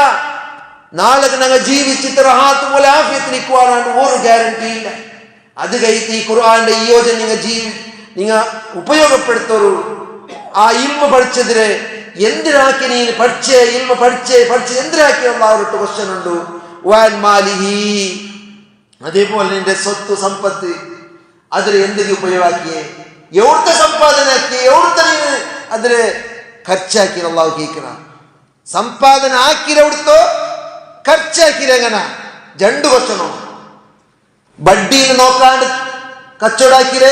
നാളെ ഞങ്ങൾ ജീവിച്ചിട്ട് റഹാത്ത് പോലെ ആഫിയത്ത് നിൽക്കുവാനാണ് ഒരു ഗ്യാരണ്ടി ഇല്ല അത് കഴിച്ച് ഈ ഖുർആന്റെ ഈ യോജന നിങ്ങൾ ഉപയോഗപ്പെടുത്തോളൂ ആ ഇൽമ പഠിച്ചതിരെ എന്തിനാക്കി നീ പഠിച്ചേ ഇൽമ പഠിച്ചേ എന്തിനാക്കിയുള്ള ആ ഒരു ക്വസ്റ്റ്യൻ ഉണ്ട് അതേപോലെ നിന്റെ സ്വത്ത് സമ്പത്ത് അതിൽ എന്തിനു ഉപയോഗമാക്കിയേ എവിടുത്തെ സമ്പാദനാക്കിയേ എവിടുത്തെ നീ അതില് ഖർച്ചാക്കി അള്ളാഹു കേൾക്കണ സമ്പാദന ആക്കിരവിടുത്തോ ഖർച്ചാക്കിരെങ്ങനെ 2 ക്വസ്റ്റ്യനോ ബഡ്ഡിയിൽ നോക്കാണ്ട് കച്ചവടാക്കിരെ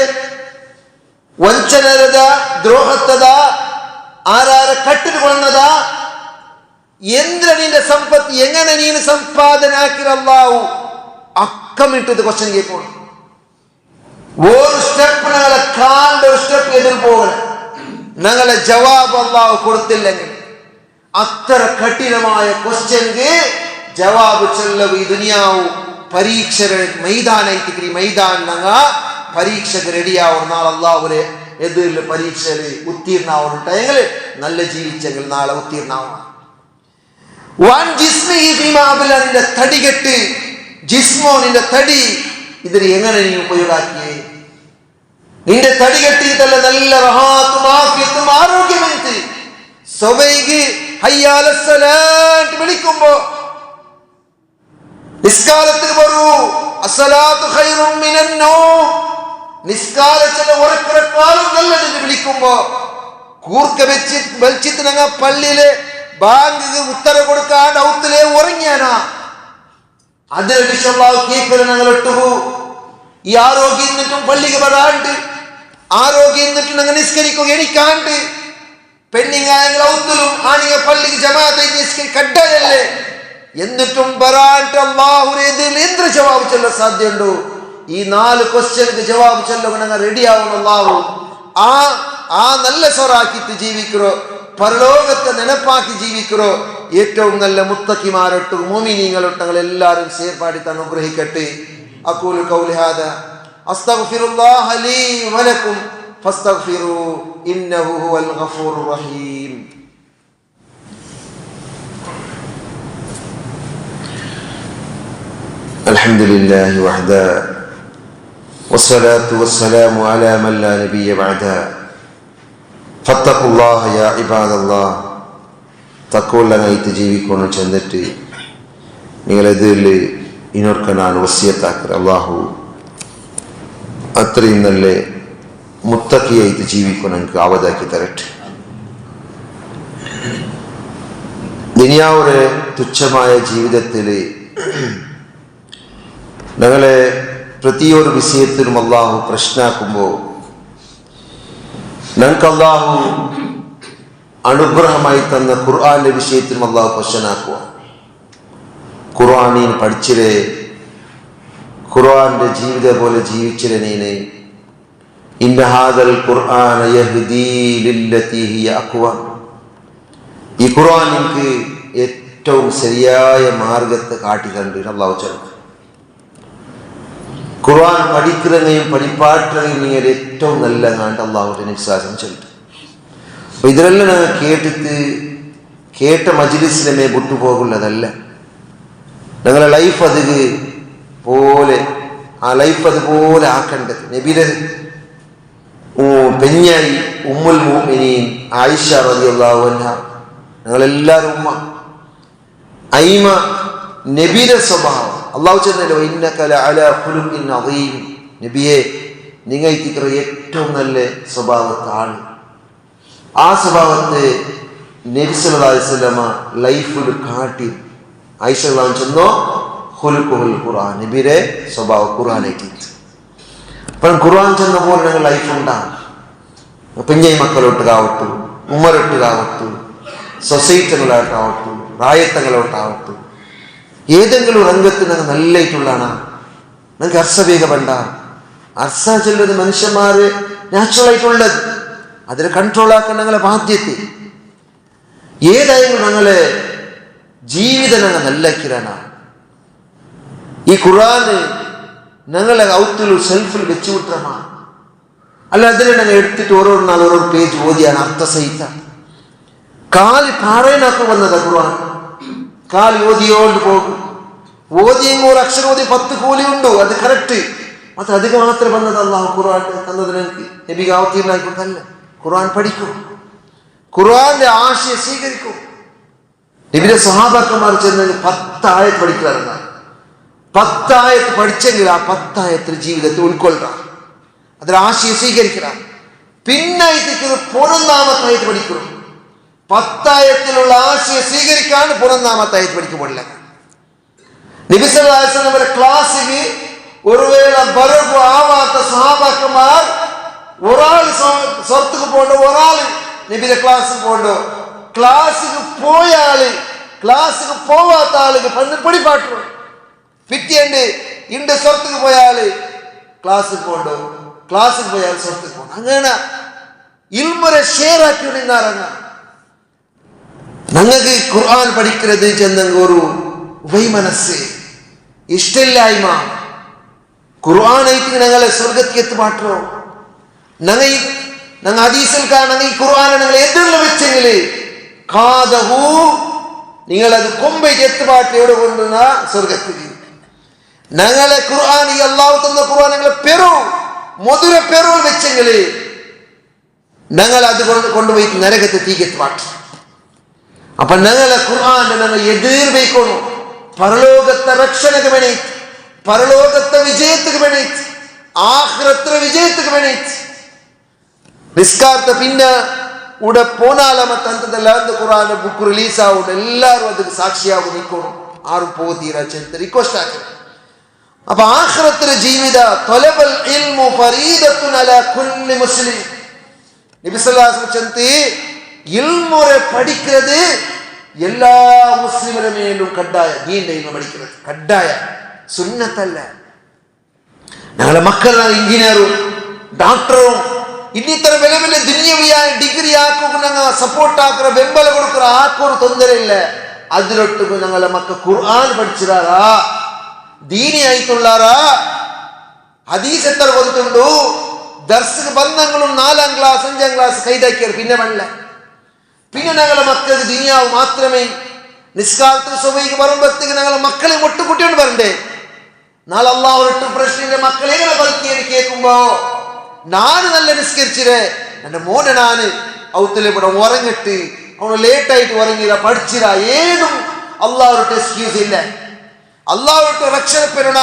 ವಂಚನರದ ದ್ರೋಹತ್ತದ ಆರಾರ ಕಟ್ಟಿಟ್ಕೊಂಡದ ಎಂದ್ರ ನಿನ್ನ ಸಂಪತ್ತು ಎങ്ങനെ ನೀನು ಸಂಪಾದನೆ ಹಾಕಿರಲ್ಲಾವು ಅಕ್ಕಮಿಟ್ಟದ ಕ್ವಶನ್ ಕೇಳ್ಕೊಂಡು ഒരു സ്റ്റെപ്പ് ഞങ്ങളെ കാലിന്റെ ഒരു സ്റ്റെപ്പ് എതിർ പോകണം ഞങ്ങളെ ജവാബ് അല്ലാഹു കൊടുത്തില്ലെങ്കിൽ അത്ര കഠിനമായ ക്വസ്റ്റ്യൻക്ക് ജവാബ് ചെല്ലവ് ഈ ദുനിയാവ് പരീക്ഷകൾ മൈതാനായിട്ട് മൈതാൻ ഞങ്ങ പരീക്ഷക്ക് റെഡിയാവും നാളെ അള്ളാഹുലെ എതിരിൽ പരീക്ഷയിൽ ഉത്തീർണാവുന്ന ടൈമിൽ നല്ല ജീവിച്ചെങ്കിൽ നാളെ ഉത്തീർണാവണം നിന്റെ തടികെട്ട് ജിസ്മോ നിന്റെ തടി ഇതിന് എങ്ങനെ നീ ഉപയോഗമാക്കിയേ നിന്റെ തടി കെട്ടിയിട്ടല്ല നല്ല റഹാത്തും ആഫിയത്തും ആരോഗ്യമെന്ത് സൊബൈക്ക് ഹയ്യാലസ്സലാത്ത് വിളിക്കുമ്പോ നിസ്കാരത്തിന് വരൂ അസ്സലാത്തു ഖൈറും മിനന്നൗം നിസ്കാരത്തിന് ഉറക്കറക്കാളും നല്ലതെന്ന് വിളിക്കുമ്പോ കൂർക്ക വെച്ചിട്ട് ഞങ്ങൾ പള്ളിയില് ബാങ്കിന് ഉത്തരവ് കൊടുക്കാണ്ട് ഔത്തിലെ ഉറങ്ങിയാനാ അതിനെ വിശ്വല്ലാഹു കേൾക്കല് ഞങ്ങൾ ഇട്ടുപോ ഈ ആരോഗ്യം എന്നിട്ടും പള്ളിക്ക് വരാണ്ട് ആരോഗ്യം എന്നിട്ടും ഞങ്ങൾ നിസ്കരിക്കുക എണിക്കാണ്ട് പെണ്ണിങ്ങായങ്ങൾ ഔത്തിലും ആണിങ്ങ പള്ളിക്ക് ജമാഅത്തെ നിസ്കരി കഡ്ഡായല്ലേ എന്നിട്ടും വരാണ്ട് അള്ളാഹുവിനെതിൽ എന്ത് ജവാബ് ചൊല്ലാൻ സാധ്യമുണ്ടോ? ഈ 4 ക്വസ്റ്റ്യൻക്ക് ജവാബ് ചൊല്ലുമ്പോൾ ഞങ്ങൾ റെഡി ആവണം. അള്ളാഹു ആ നല്ല സ്വറാക്കിട്ട് ജീവിക്കറോ പരലോകത്തെ നെനപ്പാക്കി ജീവിക്കറോ ഏറ്റവും നല്ല മുത്തക്കിമാരൊട്ടും മോമിനീങ്ങളൊട്ടും ഞങ്ങൾ എല്ലാവരും സേർപ്പാടിത്ത് അനുഗ്രഹിക്കട്ടെ. അഖൂലു ഖൗലി ഹാദാ അസ്തഗ്ഫിറുല്ലാഹ ലീ വലക്കും ഫസ്തഗ്ഫിറൂ ഇന്നഹു ഹുവൽ ഗഫൂറുർ റഹീം. അൽഹംദുലില്ലാഹി വഹദാ വസ്സലാത്തു വസ്സലാമു അലാ മൻ ലാ നബിയ്യ ബഅദാ ഫത്തഖുല്ലാഹ യാ ഇബാദല്ലാഹ്. തഖ്വയുള്ളവനായിട്ട് ജീവിക്കണം ചെന്നിട്ട് നിങ്ങളെതിൽ ഇനോർക്ക് ഞാൻ വസിയത്താക്കർ. അള്ളാഹു അത്രയും നല്ല മുത്തക്കിയായിട്ട് ജീവിക്കണം എനിക്ക് ആവതാക്കി തരട്ടെ. ദുനിയാവുടെ തുച്ഛമായ ജീവിതത്തിൽ ഞങ്ങളെ പ്രതിയൊരു വിഷയത്തിലും അള്ളാഹു പ്രശ്നമാക്കുമ്പോൾ ഞങ്ങൾക്ക് അള്ളാഹു അനുഗ്രഹമായി തന്ന ഖുർആന്റെ വിഷയത്തിലും അള്ളാഹു പ്രശ്നമാക്കുക. ഖുർആനിൽ പഠിച്ചില്ലേ, ഖുർആന്റെ ജീവിതം പോലെ ജീവിച്ചില്ലേ നീനെ. ഇന്ന ഹാദൽ ഖുർആന യഹ്ദീ ലില്ലതീ ഹിയ അഖ്വം. ഈ ഖുർആൻ എനിക്ക് ഏറ്റവും ശരിയായ മാർഗത്തെ കാട്ടിത്തണ്ട് അള്ളാഹു ചൊല്ലുന്നു. ഖുർആൻ പഠിക്കുന്നതിനെയും പഠിപ്പാട്ടിനെയും നിങ്ങൾ ഏറ്റവും നല്ല കാണ്ട് അള്ളാഹുവിന്റെ വിശ്വാസം ചൊല്ലിട്ട് അപ്പൊ ഇതിലെല്ലാം ഞങ്ങൾ കേട്ട മജ്ലിസിനെ വിട്ടുപോകുള്ളതല്ല. ഞങ്ങളെ ലൈഫ് അതുപോലെ ആ ലൈഫ് അതുപോലെ ആക്കേണ്ടത്. നബിയുടെ പെഞ്ഞായി ഉമ്മുൽ മുഅ്മിനീൻ ആയിഷ റളിയല്ലാഹു അൻഹ, ഞങ്ങളെല്ലാവരും ഉമ്മ ഐമ നബിയുടെ സ്വഭാവം അള്ളാഹു ചെന്നല്ലോ ഇന്നക ലഅലാ ഖുലുഖിൻ അദീം. നബിയെ നിങ്ങൾക്ക് ഏറ്റവും നല്ല സ്വഭാവത്താണ്. ആ സ്വഭാവത്തെ നബി സല്ലല്ലാഹു അലൈഹി വസല്ലമ ലൈഫിൽ കാട്ടി. ആയിഷ റളിയല്ലാഹു ചെന്നോ ഖുലുഖുൽ ഖുർആൻ, നബിയുടെ സ്വഭാവം ഖുർആനായിട്ട്. അപ്പം ഖുർആൻ ചെന്ന പോലെ ഞങ്ങൾ ലൈഫ് ഉണ്ടാകും. പെഞ്ഞൈ മക്കളൊട്ടുകാവട്ടു, ഉമ്മരൊട്ടുകാവട്ടു, സൊസൈറ്റികളായിട്ടാവട്ടു, റായത്തങ്ങളോട്ടാവട്ടു, ഏതെങ്കിലും രംഗത്ത് ഞങ്ങൾ നല്ലതായിട്ടുള്ളതാണ്. ഞങ്ങൾക്ക് അർസവേഗ വേണ്ട. അർസ ചെല്ലുന്നത് മനുഷ്യന്മാര് നാച്ചുറലായിട്ടുള്ളത്, അതിനെ കൺട്രോളാക്കാൻ ഞങ്ങളെ ബാധ്യത. ഏതായാലും ഞങ്ങളെ ജീവിതം ഞങ്ങൾ നല്ലാക്കിരാണ്. ഈ ഖുർആന് ഞങ്ങളെ ഔത്തിലു സെൽഫിൽ വെച്ചു വിട്ടമാണ്. അല്ല അതിനെ ഞങ്ങൾ എടുത്തിട്ട് ഓരോ നാൾ ഓരോ പേജ് ഓതിയാണ് അർത്ഥസഹിത. കാല് പാറയിനാക്ക് വന്നതാ ഖുർആൻ. കാല് ഓതിയോണ്ട് പോകും. ഓതിയെങ്കിൽ ഒരു അക്ഷരം ഓതി 10 കൂലി ഉണ്ടോ, അത് കറക്റ്റ്. മാത്രം അധികം മാത്രം വന്നത് അള്ളാഹു ഖുർആൻ തന്നതിന് എനിക്ക് നബി ആവത്തീർന്നായിക്കൊണ്ടല്ല. ഖുർആൻ പഠിക്കും, ഖുർആന്റെ ആശയം സ്വീകരിക്കും. നബിയുടെ സഹാബാക്കന്മാർ ചെന്ന് 10 ആയത്ത് പഠിക്കാറുണ്ട്. 10 ആയത്ത് പഠിച്ചെങ്കിൽ ആ 10 ആയത്തിൽ ജീവിതത്തിൽ ഉൾക്കൊള്ളാം, അതിൽ ആശയം സ്വീകരിക്കണം. പിന്നെ ഇതിക്ക് പുറന്നാമത്തായിട്ട് പഠിക്കണം. 10 ആയത്തിലുള്ള ആശയം സ്വീകരിക്കാണ് പുറന്നാമത്തായിട്ട് പഠിക്കപ്പെടില്ല. നബി സല്ലല്ലാഹു അലൈഹി വസല്ലം ക്ലാസ്സിന് ഒരുവേള ബറബ് ആവാത്ത സഹാബാക്കന്മാർ ഒരാൾ സ്വർത്തുക്ക് പോകണ്ടോ, ഒരാൾ നബിയുടെ ക്ലാസ്സിൽ പോകണ്ടോ. ക്ലാസ്സിന് പോയ ആള് ക്ലാസ്സിന് പോവാത്ത ആൾക്ക് പഠിപ്പാട്ടു പിറ്റേണ്ട് ഇണ്ട് സ്വർത്തുക്ക് പോയ ആള് ക്ലാസ്സിൽ പോകണ്ടോ, ക്ലാസ്സിൽ പോയാൽ സ്വർത്തുക്ക് പോകണം. അങ്ങനെ ഇൽമുരെ ഷെയറാക്കി നിന്നാറങ്ങ. ഞങ്ങൾക്ക് ഖുർആൻ പഠിക്കുന്നത് ചെന്നെങ്കിൽ ഒരു വൈമനസ് ഇഷ്ടമില്ലായ്മ. ഖുർആനായിട്ട് ഞങ്ങളെ സ്വർഗത്തിൽ എത്തുമാട്ടോ. ഞങ്ങൾ ഹദീസിൽ കാണാൻ ഈ ഖുർആനെ നിങ്ങൾ എതിർന്ന് വെച്ചെങ്കിൽ കാതഹു നിങ്ങളത് കൊമ്പയിട്ട് എത്തുപാട്ട് എവിടെ കൊണ്ടുവന്ന സ്വർഗത്തിൽ. ഞങ്ങളെ ഖുർആൻ ഈ അല്ലാഹു തന്ന ഖുർആൻ ഞങ്ങളെ പെറു മധുര പെറോൾ വെച്ചെങ്കില് ഞങ്ങൾ അത് കൊണ്ടുപോയി നരകത്തെ തീകത്ത് മാറ്റി. അപ്പൊ ഞങ്ങളെ ഖുർആനെ ഞങ്ങൾ എതിർവയ്ക്കണു. പരലോകത്തെ രക്ഷണക്ക് വേണേറ്റ്, പരലോകത്തെ വിജയத்துக்கு വേണേറ്റ്, ആഖിറത്തെ വിജയத்துக்கு വേണേറ്റ് നിസ്കാരത്തെ പിന്നെ ഇവിടെ പോനാലാമത്തെ അന്തതെല്ലാം ഖുർആന്റെ ബുക്ക് റിലീസ് ആവും. എല്ലാവരും അതിന് സാക്ഷിയാവും നിൽക്കണം. ആരും പോതീരാ ചെന്ന് റിക്വസ്റ്റ് ആക്കണം. അപ്പൊ ആഖിറത്തിലെ ജീവിത തൊലബൽ ഇൽമു ഫരീദത്തുൻ അലാ കുല്ലി മുസ്ലിം. നബി സല്ലല്ലാഹു അലൈഹി വസല്ലം ചെന്ന് ഇൽമുറെ പഠിക്കുന്നത് എല്ലാ മുസ്ലിമിന്റെ മേലും കഡ്ഡായ. ദീന്റെ ഇൽമു പഠിക്കുന്നത് കഡ്ഡായ, സുന്നത്തല്ല. ഞങ്ങളെ മക്കളാണ് എഞ്ചിനീയറും ഡോക്ടറും ಇನ್ನಿತರ ಬೆಲೆ ಬೆಲೆ ದುನಿಯವಿಯ ಡಿಗ್ರಿ ಹಾಕೋಕು ഞങ്ങൾ സപ്പോർട്ട് ആക്കുന്ന ಬೆಂಬಲ കൊടുക്കുന്ന ആക്കൊരു ತೊಂದರೆಯಿಲ್ಲ. അതിലൊട്ടും ഞങ്ങളെ മക്കൾ ഖുർആൻ പഠിച്ചിരാറാ, ദീനി ആയിട്ടുള്ളാറാ, ഹദീസ് എത്ര ഓതുന്നുണ്ടു, ദർസിക്ക് ബന്ധങ്ങളും 4ാം ക്ലാസ് 5ാം ക്ലാസ് കൈതാക്കിയത് പിന്നെ വല്ല. പിന്നെ ഞങ്ങളെ മക്കൾക്ക് ദുനിയാവ് മാത്രമേ. നിസ്കാരത്തിന് സുബഹിക്ക് വരുമ്പോഴത്തേക്ക് ഞങ്ങളെ മക്കളെ മുട്ടുകുട്ടിയോണ്ട് വരണ്ടേ. നാളെ അല്ലാഹു പ്രശ്നത്തിന്റെ മക്കൾ എങ്ങനെ ബൽക്കിയെന്ന് കേൾക്കുമ്പോ ನಾನು നല്ല നിസ്കരിച്ചിരേ, എൻ്റെ മോനെ ನಾನು അവത്തിലെ ഇവിടെ ഉറങ്ങിട്ട് അവന് ലേറ്റായിട്ട് ഉറങ്ങിയില്ല, പഠിച്ചില്ല, ഏതും അള്ളാഹുവിട്ട് എക്സ്ക്യൂസ് ഇല്ല. അള്ളാഹുവിട്ട് രക്ഷപ്പെടണ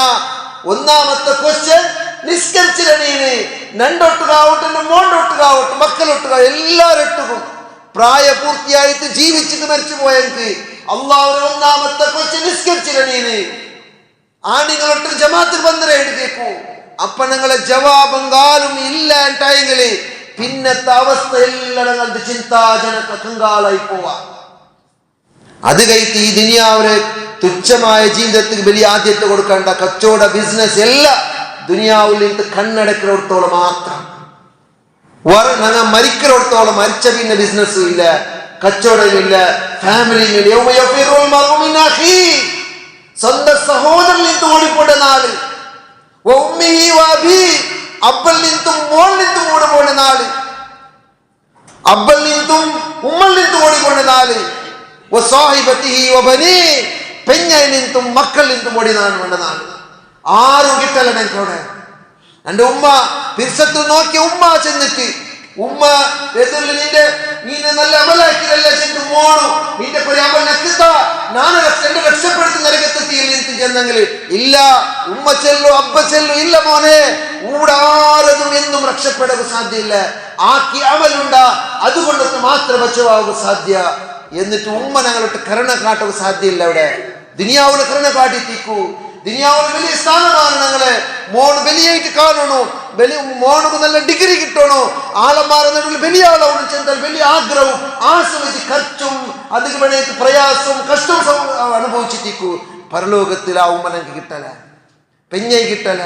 ഒന്നാമത്തെ ക്വസ്റ്റ്യൻ നിസ്കരിച്ചില്ല. നീന് നണ്ടൊട്ടുകാവട്ടെ, എൻ്റെ മോണ്ടൊട്ടുകാവട്ടെ, മക്കളൊട്ടുക, എല്ലാരൊട്ടുക്കും പ്രായപൂർത്തിയായിട്ട് ജീവിച്ചിട്ട് മരിച്ചു പോയെങ്കിൽ അള്ളാഹുവിന് ഒന്നാമത്തെ ക്വസ്റ്റ്യൻ നിസ്കരിച്ചില്ല. നീന് ആണിങ്ങളൊട്ട് ജമാത്തിൽ ബന്ധന എടുത്തേക്കൂ. അപ്പൊ ഞങ്ങളെ ജവാബെങ്കാലും ഇല്ല ഉണ്ടായെങ്കിൽ പിന്നത്തെ അവസ്ഥ എല്ലാം ഞങ്ങളുടെ ചിന്താജനക കങ്കാലായി പോവാ. അത് കഴിച്ച് ഈ ദുനിയാവിലെ തുച്ഛമായ ജീവിതത്തിൽ വലിയ ആദ്യത്തെ കൊടുക്കേണ്ട കച്ചവട ബിസിനസ് എല്ലാം ദുനിയാവിൽ നിന്ന് കണ്ണടക്കിടത്തോളം മാത്രം. ഞങ്ങൾ മരിക്കിടത്തോളം മരിച്ച പിന്നെ ബിസിനസ്സും ഇല്ല, കച്ചവടമില്ല, ഫാമിലിയും ഇല്ല. സ്വന്തം സഹോദരൻ നിന്ന് ഓടിപ്പോണ്ട നാള്, അബ്ബൽ നിന്നും മോൾ നിന്നും ഓടിപ്പോണ്ട നാള്, അബ്ബൽ നിന്നും ഉമ്മൽ നിന്നും ഓടിപ്പോണ്ട നാള്, പെഞ്ഞയിൽ നിന്നും മക്കൾ നിന്നും ഓടി വേണ്ട നാള്. ആരും കിട്ടല ഞങ്ങൾക്കവിടെ. എന്റെ ഉമ്മ പിർസത്ത് നോക്കിയ ഉമ്മ ചെന്നിട്ട് ഉമ്മ എതിരിൽ നീനെ നല്ല അമലാക്കിയല്ല ചെന്ന് മോണു നിന്റെ ഒരു അമൽ നക്കിത്ത ഞാൻ എന്റെ രക്ഷപ്പെടുത്തി നരകത്തെത്തിയിൽ ചെന്നെങ്കിൽ ഇല്ല. ഉമ്മ ചെല്ലു അബ്ബ ചെല്ലു ഇല്ല മോനെ, ഊടാരതും എന്നും രക്ഷപ്പെടാൻ സാധ്യമില്ല. ആക്കി അമലുണ്ടാ അതുകൊണ്ടൊക്കെ മാത്രം ബച്ചവാകുക സാധ്യ. എന്നിട്ട് ഉമ്മ ഞങ്ങളോട്ട് കരുണ കാട്ടുക സാധ്യമില്ല. അവിടെ ദുനിയാവിന് കരുണ കാട്ടിത്തിക്കൂ. ദുനിയാവിന് വലിയ സ്ഥാനമാണ്. ഞങ്ങളെ മോണ് വലിയായിട്ട് കാണണോ, മോണക്ക് നല്ല ഡിഗ്രി കിട്ടണോ, ആളന്മാരെ നടുവിൽ വലിയ ആളാണ് ചെന്നാൽ വലിയ ആഗ്രഹവും ആസ്വദിച്ച് ഖർച്ചും അതിന് വേണ്ടി പ്രയാസവും കഷ്ടവും അനുഭവിച്ചിട്ടിക്കൂ. പരലോകത്തിൽ ആ ഉമ്മ ഞങ്ങൾക്ക് കിട്ടല, പെഞ്ഞൈ കിട്ടല,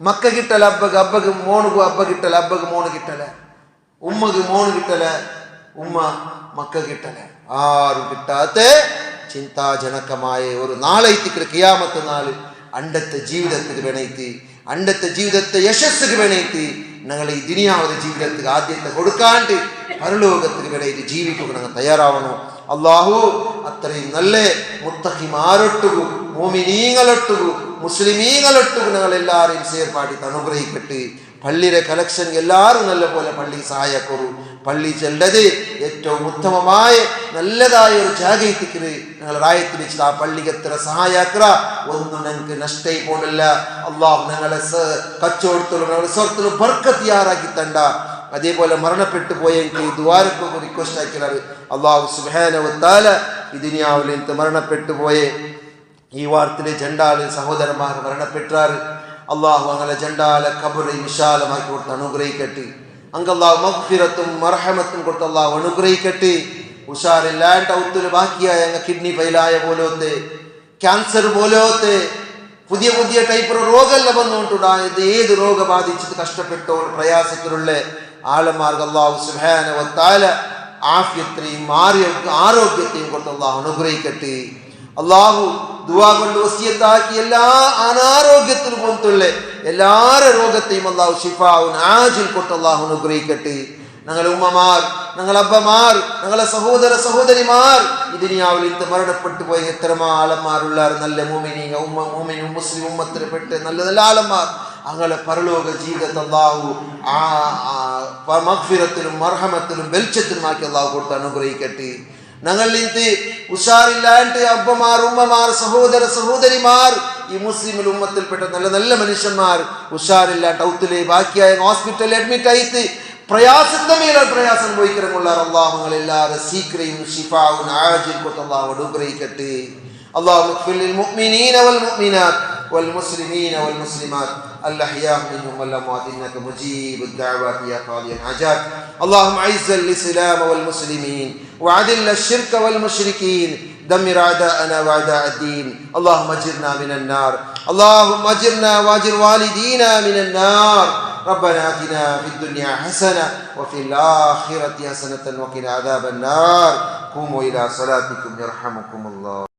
മക്ക കിട്ടല, അബ്ബക്ക് അബ്ബക്ക് മോണുക്ക് അബ്ബ കിട്ടല, അബ്ബക്ക് മോണ് കിട്ടല, ഉമ്മക്ക് മോണ് കിട്ടല, ഉമ്മ മക്ക കിട്ടല. ആരും കിട്ടാത്ത ചിന്താജനകമായ ഒരു നാളെത്തിക്ക് ഖിയാമത്ത് നാള് അണ്ടത്തെ ജീവിതത്തിന് വേണേത്തി, അണ്ടത്തെ ജീവിതത്തെ യശസ്സിന് വേണേത്തി ഞങ്ങൾ ഈ ദുനിയാവിലെ ജീവിതത്തിന് ആദ്യത്തെ കൊടുക്കാണ്ട് പരലോകത്തിന് വേണേറ്റ് ജീവിക്കുക ഞങ്ങൾ തയ്യാറാവണം. അള്ളാഹു അത്രയും നല്ല മുത്തഖിമാരൊട്ടുകു മോമിനീങ്ങളൊട്ടുകു മുസ്ലിമീങ്ങളൊട്ടുകു ഞങ്ങൾ എല്ലാവരെയും സേർപ്പാടി അനുഗ്രഹിക്കട്ടെ. പള്ളിയുടെ കളക്ഷൻ എല്ലാവരും നല്ല പോലെ പള്ളി സഹായക്കൊരു പള്ളി ചെല്ലത് ഏറ്റവും ഉത്തമമായ നല്ലതായ ഒരു ജാഗത്തിക്ക് ഞങ്ങൾ റായത്തിൽ വെച്ചിട്ട് ആ പള്ളിക്ക് എത്ര സഹായാക്ര ഒന്നും ഞങ്ങൾക്ക് നഷ്ടമായി പോണില്ല. അള്ളാഹു ഞങ്ങളെ കച്ചവടത്തിലും ഞങ്ങളുടെ സ്വർത്തിലും ബർക്കത്തിയാറാക്കി തണ്ട. അതേപോലെ മരണപ്പെട്ടു പോയെങ്കിൽ ദ്വാരക്കൊക്കെ റിക്വസ്റ്റ് ആക്കിയത് അള്ളാഹു സുബ്ഹാനഹു വ തആല ഈ ദുനിയാവിൽ നിന്ന് മരണപ്പെട്ടു പോയെ ഈ വാർത്തയിലെ ജണ്ടാല് സഹോദരന്മാർ മരണപ്പെട്ടാറ്. അള്ളാഹു അങ്ങനെ ജണ്ടാലെ ഖബറ് വിശാലമാക്കി കൊടുത്ത് അനുഗ്രഹിക്കട്ടെ. അങ്കല്ലാഹു മഗ്ഫിറത്തും മർഹമത്തും കൊടുത്ത് അള്ളാഹു അനുഗ്രഹിക്കട്ടെ. ഉഷാറില്ലാണ്ട് ഔത്തുല് ബാക്കിയായ അങ്ങ് കിഡ്നി ഫെയിലായ പോലത്തെ ക്യാൻസർ പോലത്തെ പുതിയ പുതിയ ടൈപ്പ് രോഗമെല്ലാം വന്നുകൊണ്ടുണ്ടായത് ഏത് രോഗ ബാധിച്ചിട്ട് കഷ്ടപ്പെട്ടോ പ്രയാസത്തിലുള്ള ആളന്മാർക്ക് അള്ളാഹു സുബ്ഹാനഹു വ തആല ആഫിയത്തെയും ആരോഗ്യത്തെയും കൊടുത്ത് അള്ളാഹു അനുഗ്രഹിക്കട്ടെ. അള്ളാഹു ദുആ കൊണ്ട് വസിയത്താക്കി എല്ലാ അനാരോഗ്യത്തിനും പോലത്തുള്ള എല്ലാവരുടെ രോഗത്തെയും അള്ളാഹു ശിഫാഉൻ ആജിൽ കൊടുത്ത് അള്ളാഹു അനുഗ്രഹിക്കട്ടെ. ഞങ്ങളെ ഉമ്മമാർ, ഞങ്ങളെ അബ്ബമാർ, ഞങ്ങളെ സഹോദര സഹോദരിമാർ ഈ ദുനിയാവിൽ ഇന്ന് മരണപ്പെട്ടു പോയ എത്ര ആളന്മാരുള്ള നല്ല മോമിനും മുസ്ലിം ഉമ്മത്തിൽ പെട്ട് നല്ല നല്ല ആളന്മാർ അങ്ങനെ പരലോക ജീവിതത്തെ അല്ലാഹു മഗ്ഫിറത്തിലും മർഹമത്തിലും വെളിച്ചത്തിലുമാക്കി അല്ലാഹു കൊടുത്ത് അനുഗ്രഹിക്കട്ടെ. ഞങ്ങൾ ഇന്ന് ഉഷാറില്ലാണ്ട് അബ്ബമാർ, ഉമ്മമാർ, സഹോദര സഹോദരിമാർ, ഈ മുസ്ലിം ഉമ്മത്തിൽപ്പെട്ട നല്ല നല്ല മനുഷ്യന്മാർ ഉഷാറില്ലാണ്ട് ഔത്തിലെ ബാക്കിയായ ഹോസ്പിറ്റലിൽ അഡ്മിറ്റ് ആയിട്ട് പ്രയാസത്തിന്റെ മേലെ പ്രയാസം പോയിക്കിറങ്ങുള്ള അള്ളാഹുങ്ങൾ എല്ലാവരും സീക്രയും ഷിഫാവും ആജിൽ കൊടുത്ത് അള്ളാഹു അനുഗ്രഹിക്കട്ടെ. اللهم اغفر للمؤمنين والمؤمنات والمسلمين والمسلمات الأحياء منهم والأموات إنك مجيب الدعوات يا قاضي الحاجات. اللهم أعز الإسلام والمسلمين وأذل الشرك والمشركين. دمر أعداءنا وأعداء الدين. اللهم أجرنا من النار. اللهم أجرنا وأجر والدينا من النار. ربنا آتنا في الدنيا حسنة وفي الآخرة حسنة وقنا عذاب النار. قوموا إلى صلاتكم يرحمكم الله.